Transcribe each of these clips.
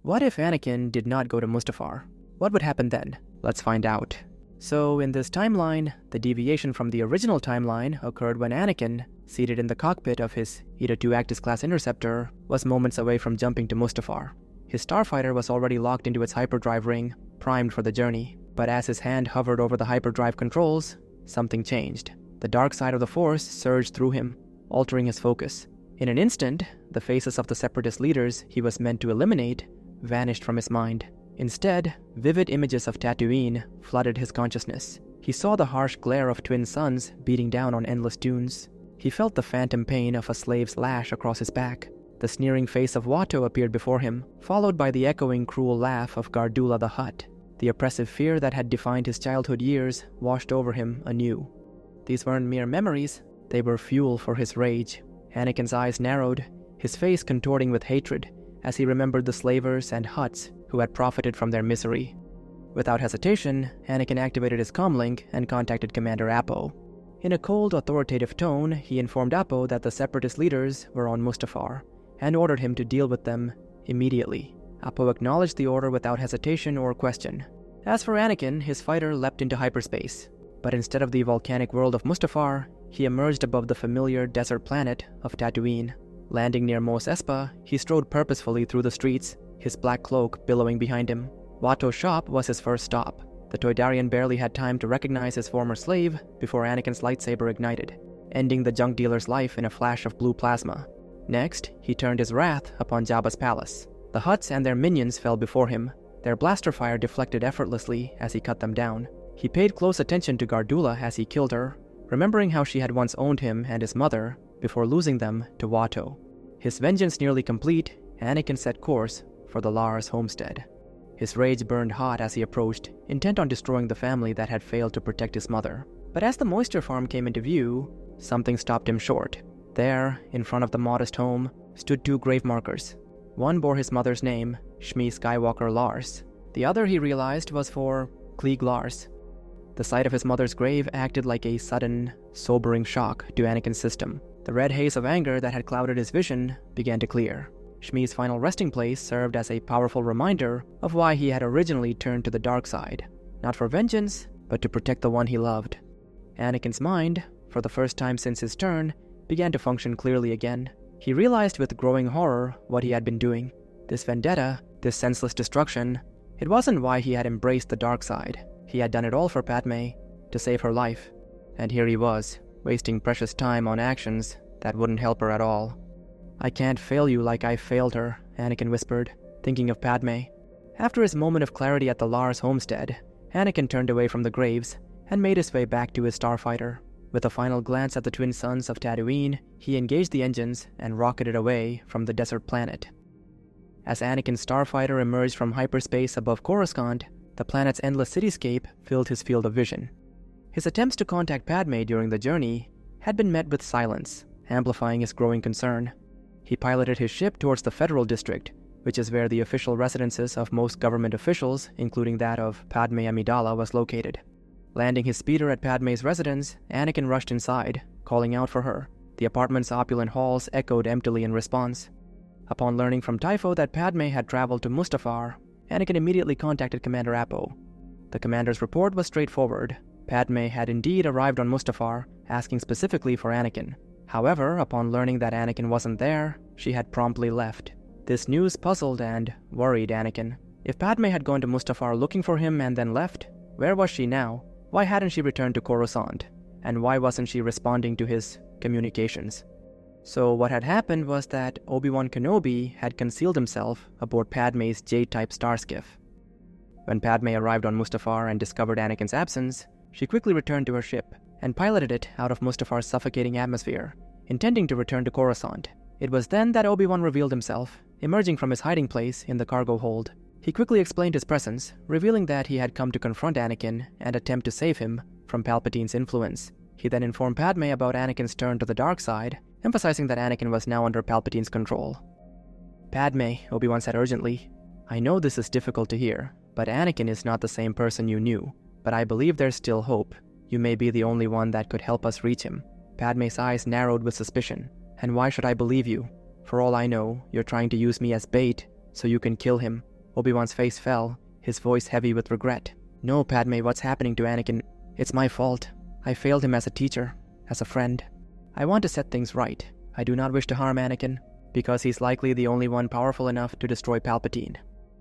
What if Anakin did not go to Mustafar? What would happen then? Let's find out. So in this timeline, the deviation from the original timeline occurred when Anakin, seated in the cockpit of his Eta 2 Actis class interceptor, was moments away from jumping to Mustafar. His starfighter was already locked into its hyperdrive ring, primed for the journey. But as his hand hovered over the hyperdrive controls, something changed. The dark side of the Force surged through him, altering his focus. In an instant, the faces of the Separatist leaders he was meant to eliminate vanished from his mind. Instead, vivid images of Tatooine flooded his consciousness. He saw the harsh glare of twin suns beating down on endless dunes. He felt the phantom pain of a slave's lash across his back. The sneering face of Watto appeared before him, followed by the echoing cruel laugh of Gardulla the Hutt. The oppressive fear that had defined his childhood years washed over him anew. These weren't mere memories, they were fuel for his rage. Anakin's eyes narrowed, his face contorting with hatred, as he remembered the slavers and Hutts who had profited from their misery. Without hesitation, Anakin activated his comlink and contacted Commander Appo. In a cold, authoritative tone, he informed Appo that the Separatist leaders were on Mustafar, and ordered him to deal with them immediately. Appo acknowledged the order without hesitation or question. As for Anakin, his fighter leapt into hyperspace, but instead of the volcanic world of Mustafar, he emerged above the familiar desert planet of Tatooine. Landing near Mos Espa, he strode purposefully through the streets, his black cloak billowing behind him. Watto's shop was his first stop. The Toydarian barely had time to recognize his former slave before Anakin's lightsaber ignited, ending the junk dealer's life in a flash of blue plasma. Next, he turned his wrath upon Jabba's palace. The Hutts and their minions fell before him. Their blaster fire deflected effortlessly as he cut them down. He paid close attention to Gardulla as he killed her, remembering how she had once owned him and his mother before losing them to Watto. His vengeance nearly complete, Anakin set course for the Lars homestead. His rage burned hot as he approached, intent on destroying the family that had failed to protect his mother. But as the moisture farm came into view, something stopped him short. There, in front of the modest home, stood two grave markers. One bore his mother's name, Shmi Skywalker Lars. The other, he realized, was for Klieg Lars. The sight of his mother's grave acted like a sudden, sobering shock to Anakin's system. The red haze of anger that had clouded his vision began to clear. Shmi's final resting place served as a powerful reminder of why he had originally turned to the dark side. Not for vengeance, but to protect the one he loved. Anakin's mind, for the first time since his turn, began to function clearly again. He realized with growing horror what he had been doing. This vendetta, this senseless destruction, it wasn't why he had embraced the dark side. He had done it all for Padme, to save her life. And here he was, wasting precious time on actions that wouldn't help her at all. "I can't fail you like I failed her," Anakin whispered, thinking of Padme. After his moment of clarity at the Lars homestead, Anakin turned away from the graves and made his way back to his starfighter. With a final glance at the twin suns of Tatooine, he engaged the engines and rocketed away from the desert planet. As Anakin's starfighter emerged from hyperspace above Coruscant, the planet's endless cityscape filled his field of vision. His attempts to contact Padme during the journey had been met with silence, amplifying his growing concern. He piloted his ship towards the Federal District, which is where the official residences of most government officials, including that of Padme Amidala, was located. Landing his speeder at Padme's residence, Anakin rushed inside, calling out for her. The apartment's opulent halls echoed emptily in response. Upon learning from Typho that Padme had traveled to Mustafar, Anakin immediately contacted Commander Appo. The commander's report was straightforward. Padme had indeed arrived on Mustafar, asking specifically for Anakin. However, upon learning that Anakin wasn't there, she had promptly left. This news puzzled and worried Anakin. If Padme had gone to Mustafar looking for him and then left, where was she now? Why hadn't she returned to Coruscant? And why wasn't she responding to his communications? So what had happened was that Obi-Wan Kenobi had concealed himself aboard Padme's J-type starskiff. When Padme arrived on Mustafar and discovered Anakin's absence, she quickly returned to her ship and piloted it out of Mustafar's suffocating atmosphere, intending to return to Coruscant. It was then that Obi-Wan revealed himself, emerging from his hiding place in the cargo hold. He quickly explained his presence, revealing that he had come to confront Anakin and attempt to save him from Palpatine's influence. He then informed Padme about Anakin's turn to the dark side, emphasizing that Anakin was now under Palpatine's control. "Padme," Obi-Wan said urgently, "I know this is difficult to hear, but Anakin is not the same person you knew. But I believe there's still hope. You may be the only one that could help us reach him." Padme's eyes narrowed with suspicion. "And why should I believe you? For all I know, you're trying to use me as bait so you can kill him." Obi-Wan's face fell, his voice heavy with regret. "No, Padme, what's happening to Anakin? It's my fault. I failed him as a teacher, as a friend. I want to set things right. I do not wish to harm Anakin, because he's likely the only one powerful enough to destroy Palpatine."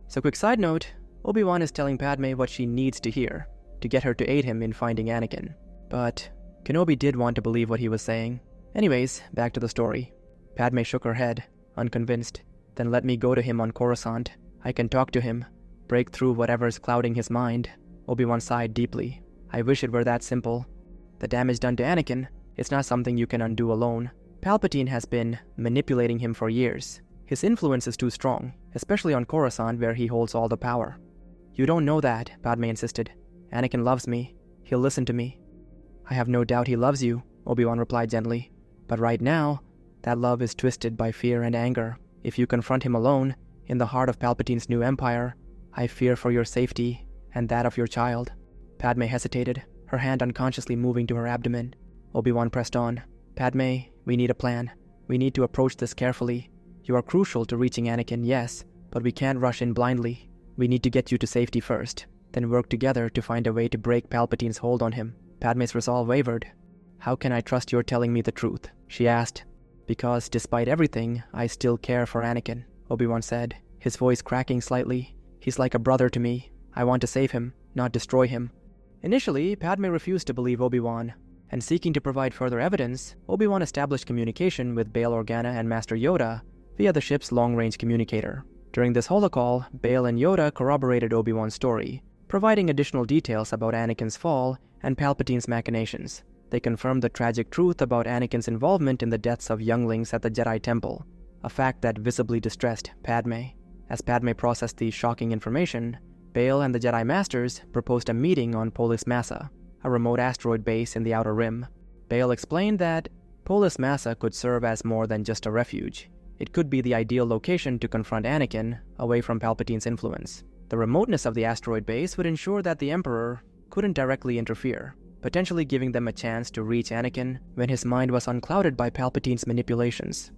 So quick side note, Obi-Wan is telling Padme what she needs to hear, to get her to aid him in finding Anakin. But Kenobi did want to believe what he was saying. Anyways, back to the story. Padme shook her head, unconvinced. "Then let me go to him on Coruscant. I can talk to him, break through whatever's clouding his mind." Obi-Wan sighed deeply. "I wish it were that simple. The damage done to Anakin, it's not something you can undo alone. Palpatine has been manipulating him for years. His influence is too strong, especially on Coruscant where he holds all the power." "You don't know that," Padme insisted. "Anakin loves me. He'll listen to me." "I have no doubt he loves you," Obi-Wan replied gently. "But right now, that love is twisted by fear and anger. If you confront him alone, in the heart of Palpatine's new empire, I fear for your safety and that of your child." Padme hesitated, her hand unconsciously moving to her abdomen. Obi-Wan pressed on. "Padme, we need a plan. We need to approach this carefully. You are crucial to reaching Anakin, yes, but we can't rush in blindly. We need to get you to safety first, then work together to find a way to break Palpatine's hold on him." Padme's resolve wavered. "How can I trust you're telling me the truth?" she asked. "Because despite everything, I still care for Anakin," Obi-Wan said, his voice cracking slightly. "He's like a brother to me. I want to save him, not destroy him." Initially, Padme refused to believe Obi-Wan, and seeking to provide further evidence, Obi-Wan established communication with Bail Organa and Master Yoda via the ship's long-range communicator. During this holocall, Bail and Yoda corroborated Obi-Wan's story, providing additional details about Anakin's fall and Palpatine's machinations. They confirmed the tragic truth about Anakin's involvement in the deaths of younglings at the Jedi Temple, a fact that visibly distressed Padme. As Padme processed the shocking information, Bail and the Jedi Masters proposed a meeting on Polis Massa, a remote asteroid base in the Outer Rim. Bail explained that Polis Massa could serve as more than just a refuge. It could be the ideal location to confront Anakin away from Palpatine's influence. The remoteness of the asteroid base would ensure that the Emperor couldn't directly interfere, potentially giving them a chance to reach Anakin when his mind was unclouded by Palpatine's manipulations.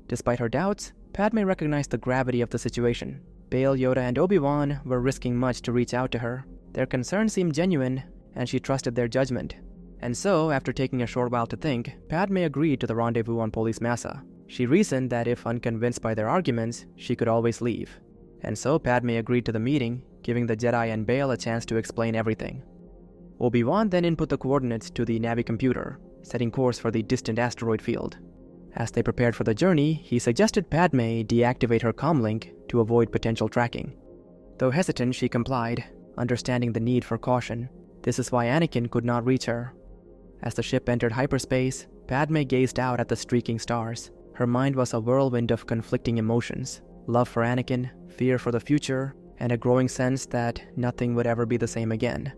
Despite her doubts, Padme recognized the gravity of the situation. Bail, Yoda, and Obi-Wan were risking much to reach out to her. Their concerns seemed genuine, and she trusted their judgment. And so, after taking a short while to think, Padme agreed to the rendezvous on Polis Massa. She reasoned that if unconvinced by their arguments, she could always leave. And so Padme agreed to the meeting, giving the Jedi and Bail a chance to explain everything. Obi-Wan then input the coordinates to the Navi computer, setting course for the distant asteroid field. As they prepared for the journey, he suggested Padme deactivate her comlink to avoid potential tracking. Though hesitant, she complied, understanding the need for caution. This is why Anakin could not reach her. As the ship entered hyperspace, Padme gazed out at the streaking stars. Her mind was a whirlwind of conflicting emotions: love for Anakin, fear for the future, and a growing sense that nothing would ever be the same again.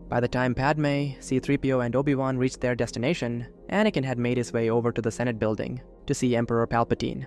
By the time Padme, C-3PO, and Obi-Wan reached their destination, Anakin had made his way over to the Senate building to see Emperor Palpatine.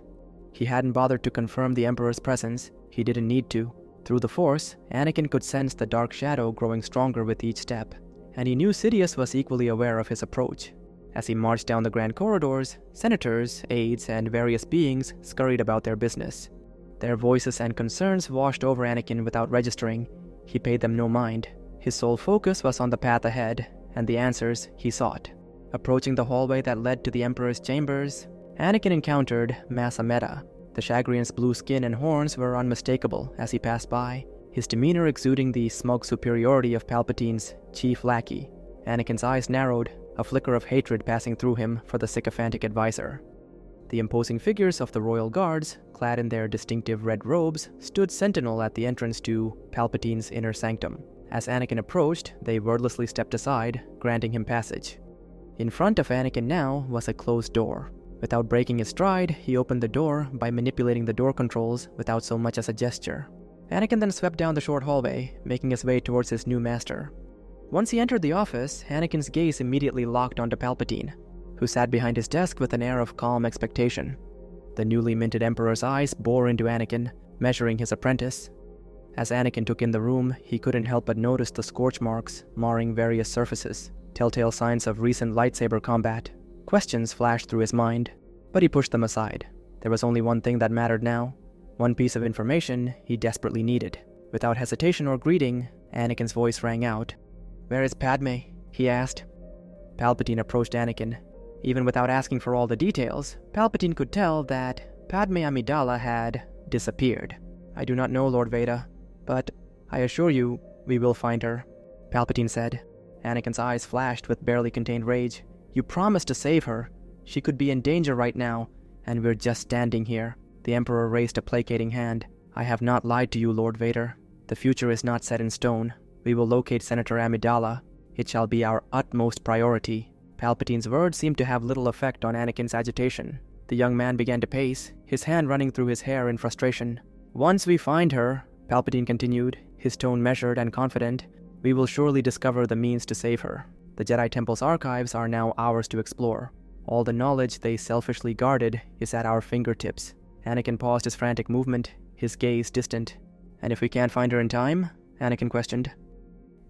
He hadn't bothered to confirm the Emperor's presence. He didn't need to. Through the Force, Anakin could sense the dark shadow growing stronger with each step, and he knew Sidious was equally aware of his approach. As he marched down the grand corridors, senators, aides, and various beings scurried about their business. Their voices and concerns washed over Anakin without registering. He paid them no mind. His sole focus was on the path ahead, and the answers he sought. Approaching the hallway that led to the Emperor's chambers, Anakin encountered Massa. The Chagrian's blue skin and horns were unmistakable as he passed by, his demeanor exuding the smug superiority of Palpatine's chief lackey. Anakin's eyes narrowed, a flicker of hatred passing through him for the sycophantic advisor. The imposing figures of the royal guards, clad in their distinctive red robes, stood sentinel at the entrance to Palpatine's inner sanctum. As Anakin approached, they wordlessly stepped aside, granting him passage. In front of Anakin now was a closed door. Without breaking his stride, he opened the door by manipulating the door controls without so much as a gesture. Anakin then swept down the short hallway, making his way towards his new master. Once he entered the office, Anakin's gaze immediately locked onto Palpatine, who sat behind his desk with an air of calm expectation. The newly minted Emperor's eyes bore into Anakin, measuring his apprentice. As Anakin took in the room, he couldn't help but notice the scorch marks marring various surfaces, telltale signs of recent lightsaber combat. Questions flashed through his mind, but he pushed them aside. There was only one thing that mattered now: one piece of information he desperately needed. Without hesitation or greeting, Anakin's voice rang out. "Where is Padme?" he asked. Palpatine approached Anakin. Even without asking for all the details, Palpatine could tell that Padme Amidala had disappeared. "I do not know, Lord Vader, but I assure you we will find her," Palpatine said. Anakin's eyes flashed with barely contained rage. "You promised to save her. She could be in danger right now, and we're just standing here." The Emperor raised a placating hand. "I have not lied to you, Lord Vader. The future is not set in stone. We will locate Senator Amidala. It shall be our utmost priority." Palpatine's words seemed to have little effect on Anakin's agitation. The young man began to pace, his hand running through his hair in frustration. "Once we find her," Palpatine continued, his tone measured and confident, "we will surely discover the means to save her. The Jedi Temple's archives are now ours to explore. All the knowledge they selfishly guarded is at our fingertips." Anakin paused his frantic movement, his gaze distant. "And if we can't find her in time?" Anakin questioned.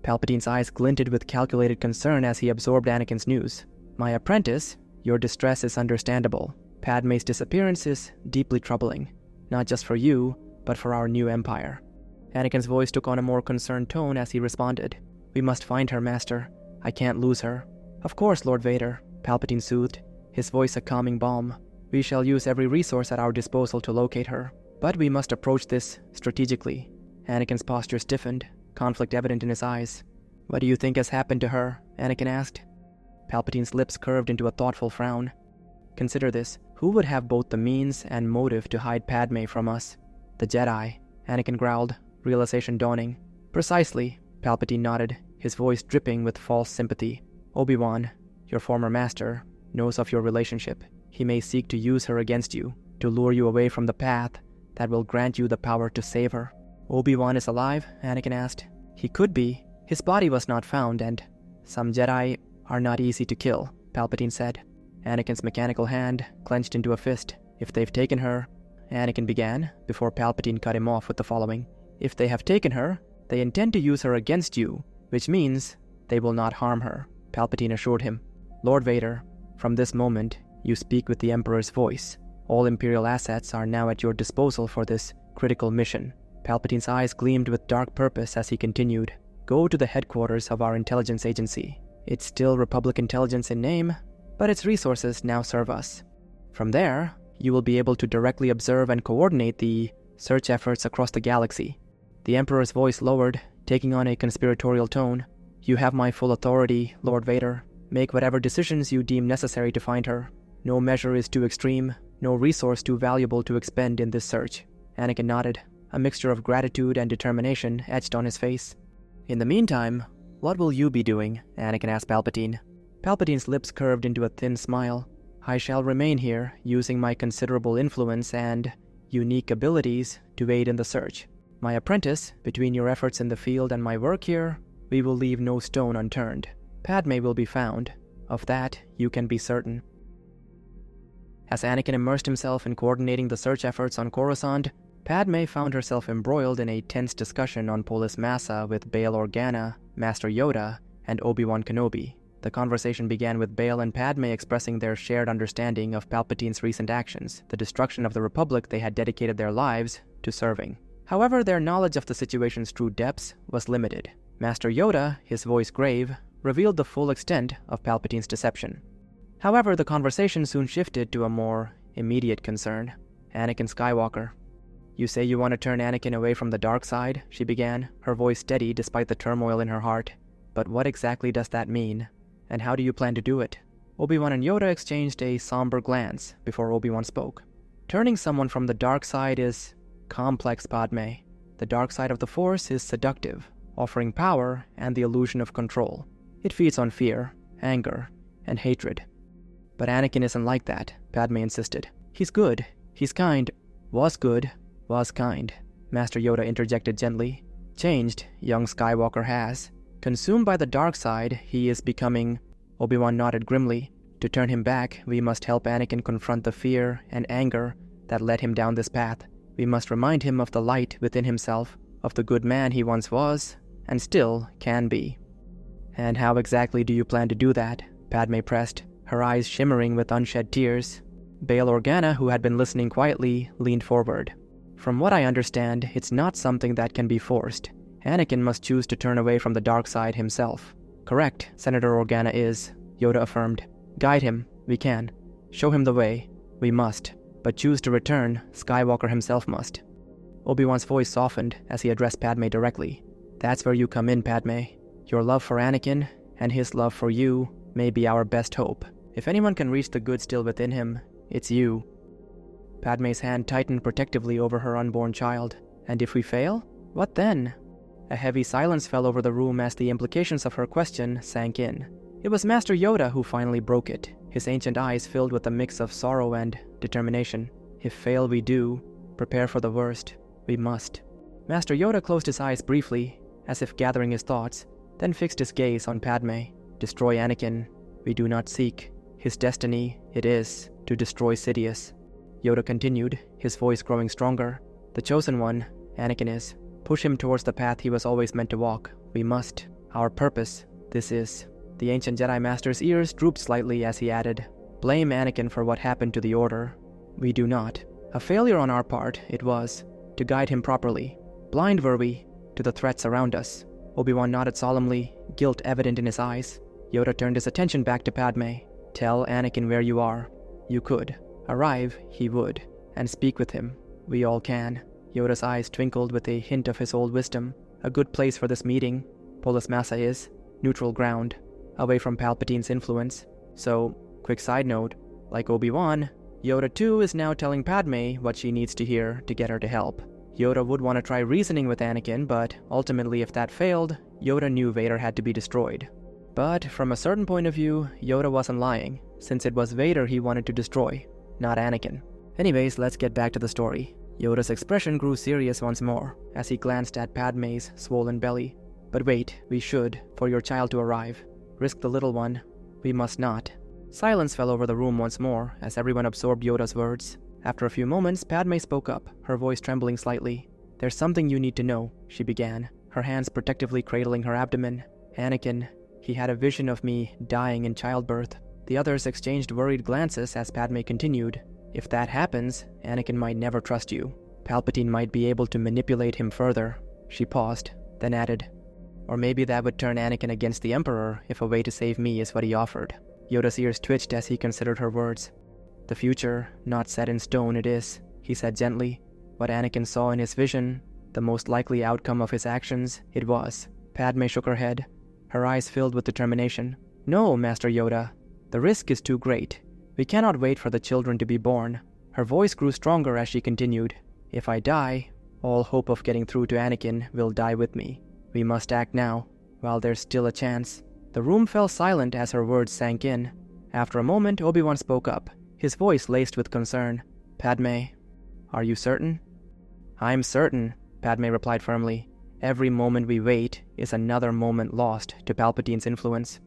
Palpatine's eyes glinted with calculated concern as he absorbed Anakin's news. "My apprentice, your distress is understandable. Padme's disappearance is deeply troubling, not just for you, but for our new empire." Anakin's voice took on a more concerned tone as he responded. "We must find her, Master. I can't lose her." "Of course, Lord Vader," Palpatine soothed, his voice a calming balm. "We shall use every resource at our disposal to locate her. But we must approach this strategically." Anakin's posture stiffened, conflict evident in his eyes. "What do you think has happened to her?" Anakin asked. Palpatine's lips curved into a thoughtful frown. "Consider this. Who would have both the means and motive to hide Padme from us?" "The Jedi," Anakin growled, realization dawning. "Precisely," Palpatine nodded, his voice dripping with false sympathy. "Obi-Wan, your former master, knows of your relationship. He may seek to use her against you, to lure you away from the path that will grant you the power to save her." "Obi-Wan is alive?" Anakin asked. "He could be. His body was not found, and some Jedi are not easy to kill," Palpatine said. Anakin's mechanical hand clenched into a fist. "If they've taken her," Anakin began, before Palpatine cut him off with the following. "If they have taken her, they intend to use her against you, which means they will not harm her," Palpatine assured him. "Lord Vader, from this moment, you speak with the Emperor's voice. All Imperial assets are now at your disposal for this critical mission." Palpatine's eyes gleamed with dark purpose as he continued. "Go to the headquarters of our intelligence agency. It's still Republic intelligence in name, but its resources now serve us. From there, you will be able to directly observe and coordinate the search efforts across the galaxy." The Emperor's voice lowered, taking on a conspiratorial tone. "You have my full authority, Lord Vader. Make whatever decisions you deem necessary to find her. No measure is too extreme, no resource too valuable to expend in this search." Anakin nodded, a mixture of gratitude and determination etched on his face. "In the meantime, what will you be doing?" Anakin asked Palpatine. Palpatine's lips curved into a thin smile. "I shall remain here, using my considerable influence and unique abilities to aid in the search. My apprentice, between your efforts in the field and my work here, we will leave no stone unturned. Padme will be found. Of that, you can be certain." As Anakin immersed himself in coordinating the search efforts on Coruscant, Padme found herself embroiled in a tense discussion on Polis Massa with Bail Organa, Master Yoda, and Obi-Wan Kenobi. The conversation began with Bail and Padme expressing their shared understanding of Palpatine's recent actions, the destruction of the Republic they had dedicated their lives to serving. However, their knowledge of the situation's true depths was limited. Master Yoda, his voice grave, revealed the full extent of Palpatine's deception. However, the conversation soon shifted to a more immediate concern: Anakin Skywalker. "You say you want to turn Anakin away from the dark side," she began, her voice steady despite the turmoil in her heart. "But what exactly does that mean? And how do you plan to do it?" Obi-Wan and Yoda exchanged a somber glance before Obi-Wan spoke. "Turning someone from the dark side is complex, Padme. The dark side of the Force is seductive, offering power and the illusion of control. It feeds on fear, anger, and hatred. But Anakin isn't like that," Padme insisted. "He's good. He's kind. Was good. Was kind," Master Yoda interjected gently. "Changed, young Skywalker has. Consumed by the dark side, he is becoming..." Obi-Wan nodded grimly. "To turn him back, we must help Anakin confront the fear and anger that led him down this path. We must remind him of the light within himself, of the good man he once was, and still can be." "And how exactly do you plan to do that?" Padme pressed, her eyes shimmering with unshed tears. Bail Organa, who had been listening quietly, leaned forward. From what I understand, it's not something that can be forced. Anakin must choose to turn away from the dark side himself. Correct, Senator Organa is, Yoda affirmed. Guide him, we can. Show him the way, we must. But choose to return, Skywalker himself must. Obi-Wan's voice softened as he addressed Padme directly. That's where you come in, Padme. Your love for Anakin, and his love for you, may be our best hope. If anyone can reach the good still within him, it's you. Padme's hand tightened protectively over her unborn child. And if we fail? What then? A heavy silence fell over the room as the implications of her question sank in. It was Master Yoda who finally broke it, his ancient eyes filled with a mix of sorrow and determination. If fail we do, prepare for the worst. We must. Master Yoda closed his eyes briefly, as if gathering his thoughts, then fixed his gaze on Padme. Destroy Anakin, we do not seek. His destiny, it is, to destroy Sidious. Yoda continued, his voice growing stronger. The chosen one, Anakin is. Push him towards the path he was always meant to walk. We must. Our purpose, this is. The ancient Jedi Master's ears drooped slightly as he added, blame Anakin for what happened to the Order. We do not. A failure on our part, it was, to guide him properly. Blind were we, to the threats around us. Obi-Wan nodded solemnly, guilt evident in his eyes. Yoda turned his attention back to Padme. Tell Anakin where you are. You could. Arrive, he would. And speak with him. We all can. Yoda's eyes twinkled with a hint of his old wisdom. A good place for this meeting. Polis Massa is. Neutral ground. Away from Palpatine's influence. So, quick side note, like Obi-Wan, Yoda too is now telling Padme what she needs to hear to get her to help. Yoda would want to try reasoning with Anakin, but ultimately if that failed, Yoda knew Vader had to be destroyed. But from a certain point of view, Yoda wasn't lying, since it was Vader he wanted to destroy, not Anakin. Anyways, let's get back to the story. Yoda's expression grew serious once more, as he glanced at Padme's swollen belly. But wait, we should, for your child to arrive. Risk the little one. We must not. Silence fell over the room once more, as everyone absorbed Yoda's words. After a few moments, Padme spoke up, her voice trembling slightly. There's something you need to know, she began, her hands protectively cradling her abdomen. Anakin, he had a vision of me dying in childbirth. The others exchanged worried glances as Padme continued. If that happens, Anakin might never trust you. Palpatine might be able to manipulate him further. She paused, then added, or maybe that would turn Anakin against the Emperor if a way to save me is what he offered. Yoda's ears twitched as he considered her words. The future, not set in stone it is, he said gently. What Anakin saw in his vision, the most likely outcome of his actions, it was. Padme shook her head, her eyes filled with determination. No, Master Yoda. The risk is too great. We cannot wait for the children to be born. Her voice grew stronger as she continued. If I die, all hope of getting through to Anakin will die with me. We must act now, while there's still a chance. The room fell silent as her words sank in. After a moment, Obi-Wan spoke up, his voice laced with concern. Padme, are you certain? I'm certain, Padme replied firmly. Every moment we wait is another moment lost to Palpatine's influence.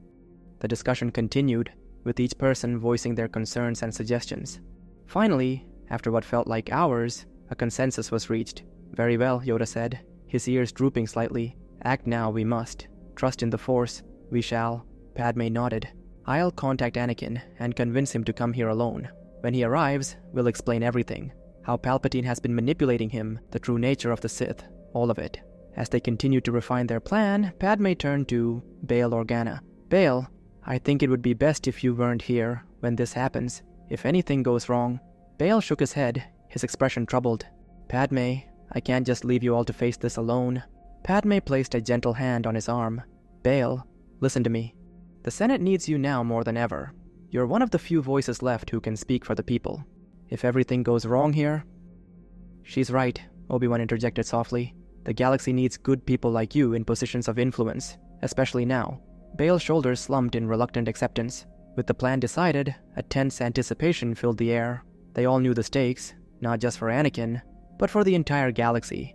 The discussion continued, with each person voicing their concerns and suggestions. Finally, after what felt like hours, a consensus was reached. Very well, Yoda said, his ears drooping slightly. Act now we must. Trust in the Force. We shall. Padme nodded. I'll contact Anakin and convince him to come here alone. When he arrives, we'll explain everything. How Palpatine has been manipulating him, the true nature of the Sith, all of it. As they continued to refine their plan, Padme turned to Bail Organa. Bail, I think it would be best if you weren't here when this happens. If anything goes wrong. Bail shook his head, his expression troubled. Padme, I can't just leave you all to face this alone. Padme placed a gentle hand on his arm. Bail, listen to me. The Senate needs you now more than ever. You're one of the few voices left who can speak for the people. If everything goes wrong here... She's right, Obi-Wan interjected softly. The galaxy needs good people like you in positions of influence, especially now. Bail's shoulders slumped in reluctant acceptance. With the plan decided, a tense anticipation filled the air. They all knew the stakes, not just for Anakin, but for the entire galaxy.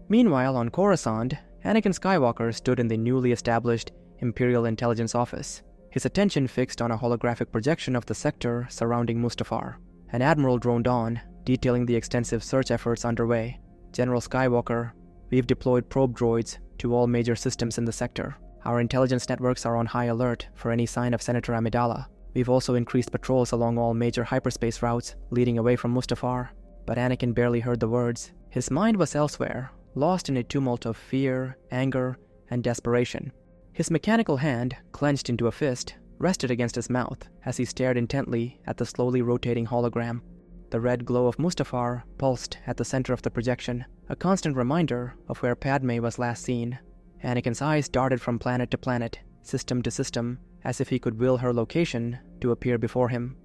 Meanwhile, on Coruscant, Anakin Skywalker stood in the newly established Imperial Intelligence Office, his attention fixed on a holographic projection of the sector surrounding Mustafar. An admiral droned on, detailing the extensive search efforts underway. General Skywalker, we've deployed probe droids to all major systems in the sector. Our intelligence networks are on high alert for any sign of Senator Amidala. We've also increased patrols along all major hyperspace routes leading away from Mustafar. But Anakin barely heard the words. His mind was elsewhere, lost in a tumult of fear, anger, and desperation. His mechanical hand, clenched into a fist, rested against his mouth as he stared intently at the slowly rotating hologram. The red glow of Mustafar pulsed at the center of the projection, a constant reminder of where Padme was last seen. Anakin's eyes darted from planet to planet, system to system, as if he could will her location to appear before him.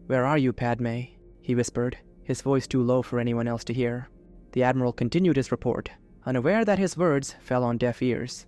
"Where are you, Padme?" he whispered, his voice too low for anyone else to hear. The Admiral continued his report, unaware that his words fell on deaf ears.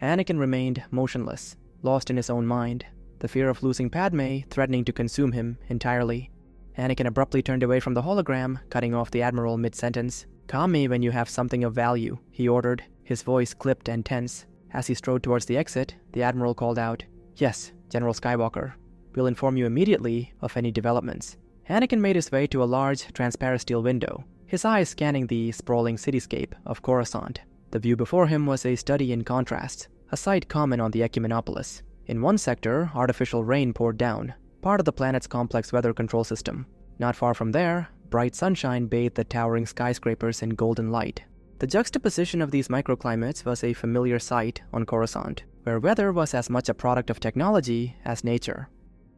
Anakin remained motionless, lost in his own mind, the fear of losing Padme threatening to consume him entirely. Anakin abruptly turned away from the hologram, cutting off the Admiral mid-sentence. "Calm me when you have something of value," he ordered, his voice clipped and tense. As he strode towards the exit, the Admiral called out, "Yes, General Skywalker. We'll inform you immediately of any developments." Anakin made his way to a large, transparent steel window, his eyes scanning the sprawling cityscape of Coruscant. The view before him was a study in contrasts, a sight common on the Ecumenopolis. In one sector, artificial rain poured down, part of the planet's complex weather control system. Not far from there, bright sunshine bathed the towering skyscrapers in golden light. The juxtaposition of these microclimates was a familiar sight on Coruscant, where weather was as much a product of technology as nature.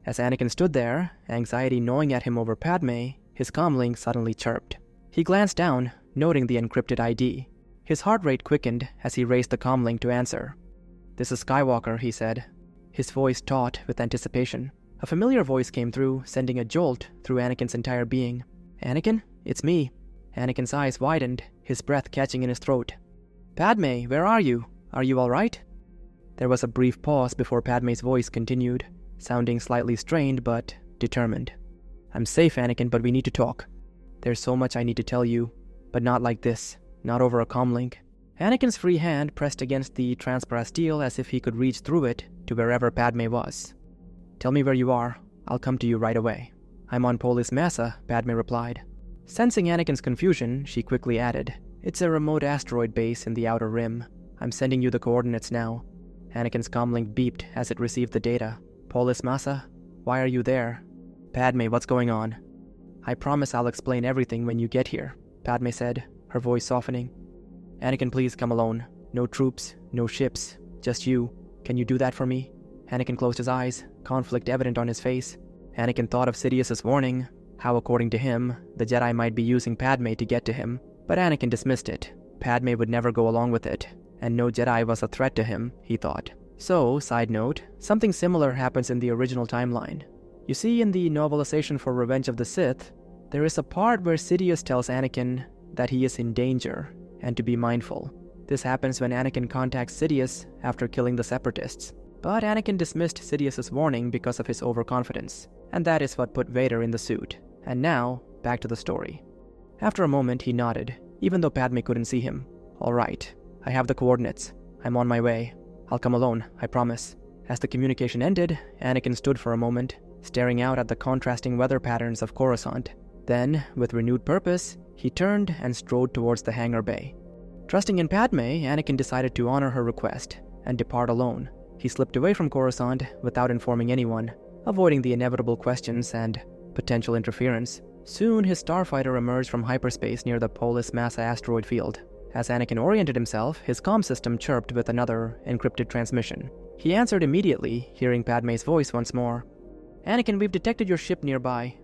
As Anakin stood there, anxiety gnawing at him over Padme, his comlink suddenly chirped. He glanced down, noting the encrypted ID. His heart rate quickened as he raised the comlink to answer. "This is Skywalker," he said, his voice taut with anticipation. A familiar voice came through, sending a jolt through Anakin's entire being. "Anakin, it's me." Anakin's eyes widened, his breath catching in his throat. "Padme, where are you? Are you all right?" There was a brief pause before Padme's voice continued, sounding slightly strained but determined. "I'm safe, Anakin, but we need to talk. There's so much I need to tell you, but not like this, not over a comlink." Anakin's free hand pressed against the transparent steel as if he could reach through it to wherever Padme was. "Tell me where you are. I'll come to you right away." "I'm on Polis Massa," Padme replied. Sensing Anakin's confusion, she quickly added, "It's a remote asteroid base in the Outer Rim. I'm sending you the coordinates now." Anakin's comlink beeped as it received the data. "Polis Massa? Why are you there?" "Padme, what's going on?" "I promise I'll explain everything when you get here," Padme said, her voice softening. "Anakin, please come alone. No troops, no ships, just you. Can you do that for me?" Anakin closed his eyes, conflict evident on his face. Anakin thought of Sidious's warning, how according to him, the Jedi might be using Padme to get to him, but Anakin dismissed it. Padme would never go along with it, and no Jedi was a threat to him, he thought. So, side note, something similar happens in the original timeline. You see, in the novelization for Revenge of the Sith, there is a part where Sidious tells Anakin that he is in danger, and to be mindful. This happens when Anakin contacts Sidious after killing the Separatists. But Anakin dismissed Sidious's warning because of his overconfidence, and that is what put Vader in the suit. And now, back to the story. After a moment, he nodded, even though Padme couldn't see him. "All right, I have the coordinates. I'm on my way. I'll come alone, I promise." As the communication ended, Anakin stood for a moment, staring out at the contrasting weather patterns of Coruscant. Then, with renewed purpose, he turned and strode towards the hangar bay. Trusting in Padme, Anakin decided to honor her request and depart alone. He slipped away from Coruscant without informing anyone, avoiding the inevitable questions and potential interference. Soon, his starfighter emerged from hyperspace near the Polis Massa asteroid field. As Anakin oriented himself, his comm system chirped with another encrypted transmission. He answered immediately, hearing Padme's voice once more. "Anakin, we've detected your ship nearby."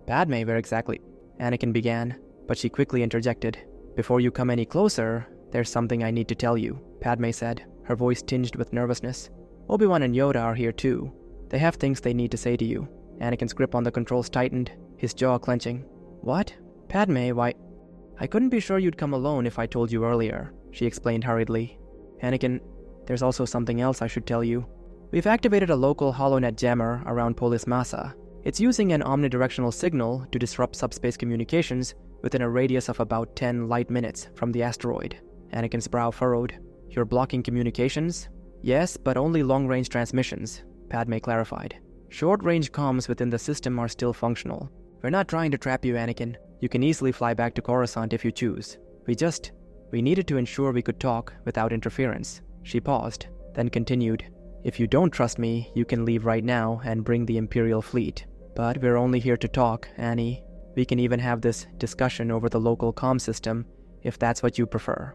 "Padme, where exactly?" Anakin began, but she quickly interjected. "Before you come any closer, there's something I need to tell you," Padme said, her voice tinged with nervousness. "Obi-Wan and Yoda are here too. They have things they need to say to you." Anakin's grip on the controls tightened, his jaw clenching. "What? Padme, why?" "I couldn't be sure you'd come alone if I told you earlier," she explained hurriedly. "Anakin, there's also something else I should tell you. We've activated a local HoloNet jammer around Polis Massa. It's using an omnidirectional signal to disrupt subspace communications within a radius of about 10 light minutes from the asteroid." Anakin's brow furrowed. "You're blocking communications?" "Yes, but only long-range transmissions," Padme clarified. "Short-range comms within the system are still functional. We're not trying to trap you, Anakin. You can easily fly back to Coruscant if you choose. We needed to ensure we could talk without interference." She paused, then continued. "If you don't trust me, you can leave right now and bring the Imperial fleet. But we're only here to talk, Annie. We can even have this discussion over the local comm system if that's what you prefer."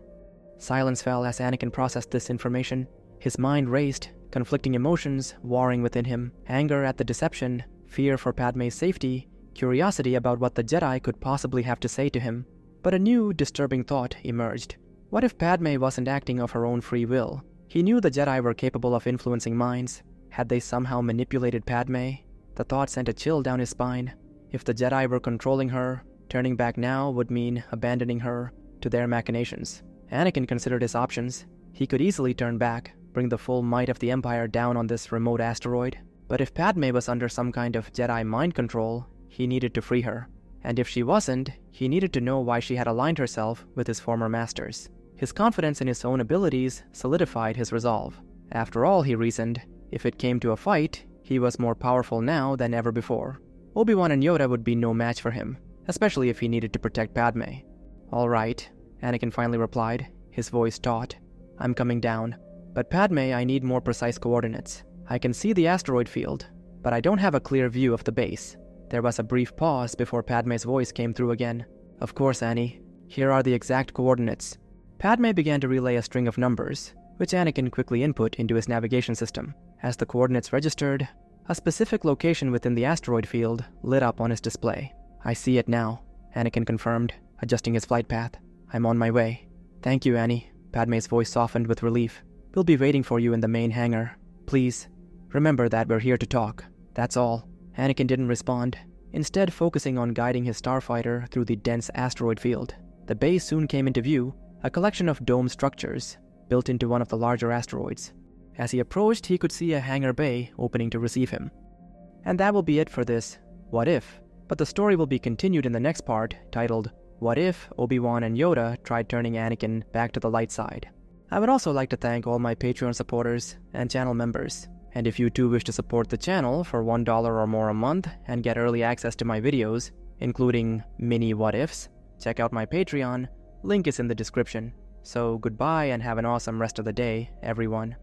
Silence fell as Anakin processed this information. His mind raced, conflicting emotions warring within him: anger at the deception, fear for Padme's safety, curiosity about what the Jedi could possibly have to say to him. But a new, disturbing thought emerged. What if Padme wasn't acting of her own free will? He knew the Jedi were capable of influencing minds. Had they somehow manipulated Padme? The thought sent a chill down his spine. If the Jedi were controlling her, turning back now would mean abandoning her to their machinations. Anakin considered his options. He could easily turn back, bring the full might of the Empire down on this remote asteroid. But if Padme was under some kind of Jedi mind control, he needed to free her. And if she wasn't, he needed to know why she had aligned herself with his former masters. His confidence in his own abilities solidified his resolve. After all, he reasoned, if it came to a fight, he was more powerful now than ever before. Obi-Wan and Yoda would be no match for him, especially if he needed to protect Padme. "All right," Anakin finally replied, his voice taut. "I'm coming down. But Padme, I need more precise coordinates. I can see the asteroid field, but I don't have a clear view of the base." There was a brief pause before Padme's voice came through again. "Of course, Annie. Here are the exact coordinates." Padme began to relay a string of numbers, which Anakin quickly input into his navigation system. As the coordinates registered, a specific location within the asteroid field lit up on his display. "I see it now," Anakin confirmed, adjusting his flight path. "I'm on my way." "Thank you, Annie." Padme's voice softened with relief. "We'll be waiting for you in the main hangar. Please, remember that we're here to talk. That's all." Anakin didn't respond, instead focusing on guiding his starfighter through the dense asteroid field. The base soon came into view, a collection of dome structures built into one of the larger asteroids. As he approached, he could see a hangar bay opening to receive him. And that will be it for this What If, but the story will be continued in the next part, titled What If Obi-Wan and Yoda Tried Turning Anakin Back to the Light Side. I would also like to thank all my Patreon supporters and channel members. And if you too wish to support the channel for $1 or more a month and get early access to my videos, including mini What Ifs, check out my Patreon. Link is in the description. So goodbye and have an awesome rest of the day, everyone.